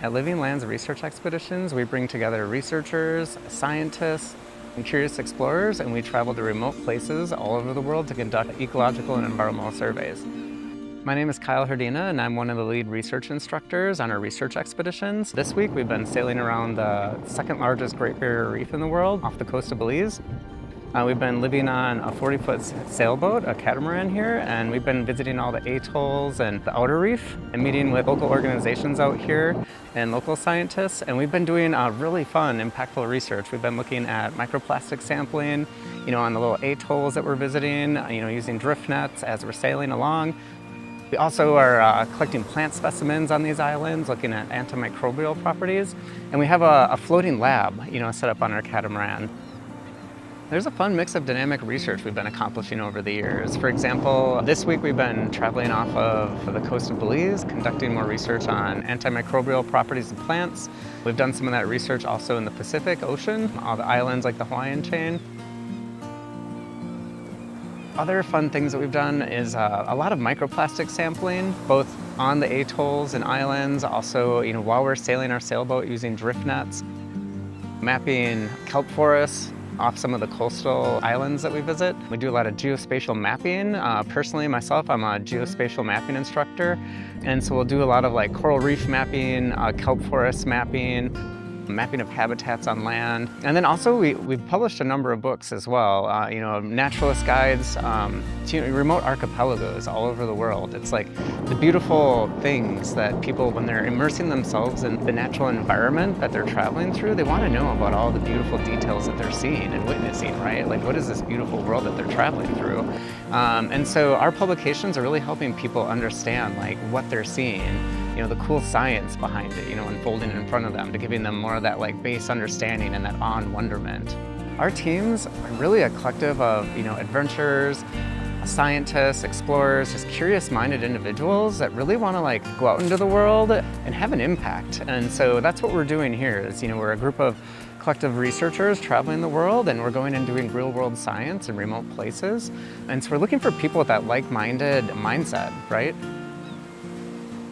At Living Lands Research Expeditions, we bring together researchers, scientists, and curious explorers, and we travel to remote places all over the world to conduct ecological and environmental surveys. My name is Kyle Herdina, and I'm one of the lead research instructors on our research expeditions. This week, we've been sailing around the second largest Great Barrier Reef in the world off the coast of Belize. We've been living on a 40-foot sailboat, a catamaran here, and we've been visiting all the atolls and the outer reef and meeting with local organizations out here and local scientists. And we've been doing really fun, impactful research. We've been looking at microplastic sampling, on the little atolls that we're visiting, using drift nets as we're sailing along. We also are collecting plant specimens on these islands, looking at antimicrobial properties. And we have a floating lab, set up on our catamaran. There's a fun mix of dynamic research we've been accomplishing over the years. For example, this week we've been traveling off of the coast of Belize, conducting more research on antimicrobial properties of plants. We've done some of that research also in the Pacific Ocean, all the islands like the Hawaiian chain. Other fun things that we've done is a lot of microplastic sampling, both on the atolls and islands, also while we're sailing our sailboat using drift nets, mapping kelp forests off some of the coastal islands that we visit. We do a lot of geospatial mapping. Personally, myself, I'm a geospatial mapping instructor, and so we'll do a lot of coral reef mapping, kelp forest mapping of habitats on land. And then also we've published a number of books as well, naturalist guides to remote archipelagos all over the world. It's like the beautiful things that people, when they're immersing themselves in the natural environment that they're traveling through, they want to know about all the beautiful details that they're seeing and witnessing, right? Like, what is this beautiful world that they're traveling through? And so our publications are really helping people understand what they're seeing, the cool science behind it, unfolding in front of them, to giving them more of that base understanding and that awe and wonderment. Our teams are really a collective of, adventurers, scientists, explorers, just curious-minded individuals that really want to go out into the world and have an impact. And so that's what we're doing here is, we're a group of collective researchers traveling the world, and we're going and doing real-world science in remote places. And so we're looking for people with that like-minded mindset, right?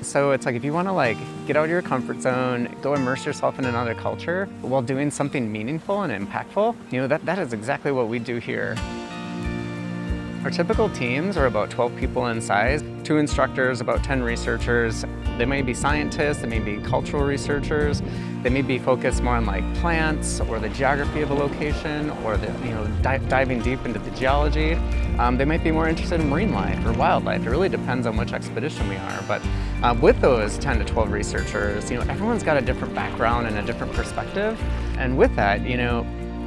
So it's if you want to get out of your comfort zone, go immerse yourself in another culture while doing something meaningful and impactful, that is exactly what we do here. Our typical teams are about 12 people in size, 2 instructors, about 10 researchers. They may be scientists, they may be cultural researchers, they may be focused more on plants or the geography of a location, or diving deep into the geology. They might be more interested in marine life or wildlife. It really depends on which expedition we are. But with those 10 to 12 researchers, everyone's got a different background and a different perspective. And with that,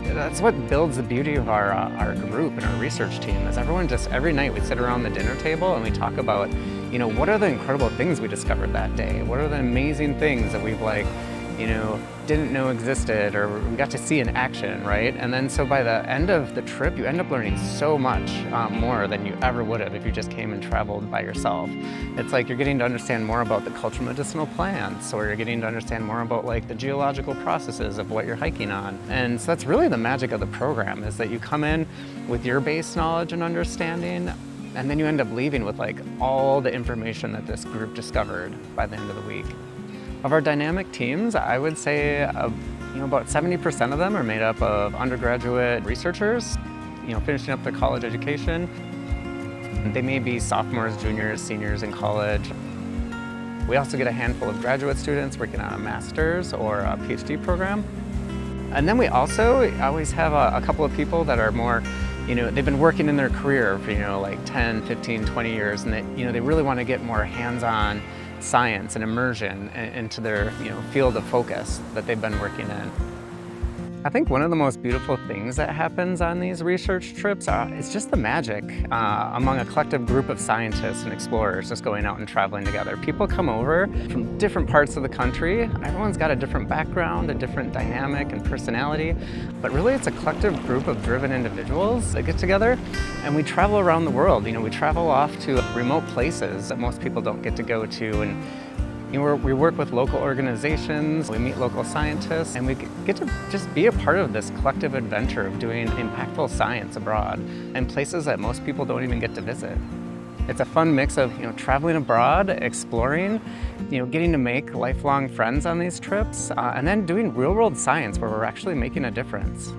that's what builds the beauty of our group and our research team, is everyone every night we sit around the dinner table and we talk about, what are the incredible things we discovered that day? What are the amazing things that we've didn't know existed, or we got to see in action, right? And then so by the end of the trip, you end up learning so much more than you ever would have if you just came and traveled by yourself. It's you're getting to understand more about the cultural medicinal plants, or you're getting to understand more about the geological processes of what you're hiking on. And so that's really the magic of the program, is that you come in with your base knowledge and understanding, and then you end up leaving with all the information that this group discovered by the end of the week. Of our dynamic teams, I would say about 70% of them are made up of undergraduate researchers, finishing up their college education. They may be sophomores, juniors, seniors in college. We also get a handful of graduate students working on a master's or a PhD program. And then we also always have a couple of people that are more, they've been working in their career for 10, 15, 20 years, and they really want to get more hands-on science and immersion into their field of focus that they've been working in. I think one of the most beautiful things that happens on these research trips is just the magic among a collective group of scientists and explorers just going out and traveling together. People come over from different parts of the country. Everyone's got a different background, a different dynamic and personality, but really it's a collective group of driven individuals that get together, and we travel around the world. We travel off to remote places that most people don't get to go to, and we work with local organizations, we meet local scientists, and we get to just be a part of this collective adventure of doing impactful science abroad in places that most people don't even get to visit. It's a fun mix of, traveling abroad, exploring, getting to make lifelong friends on these trips, and then doing real-world science where we're actually making a difference.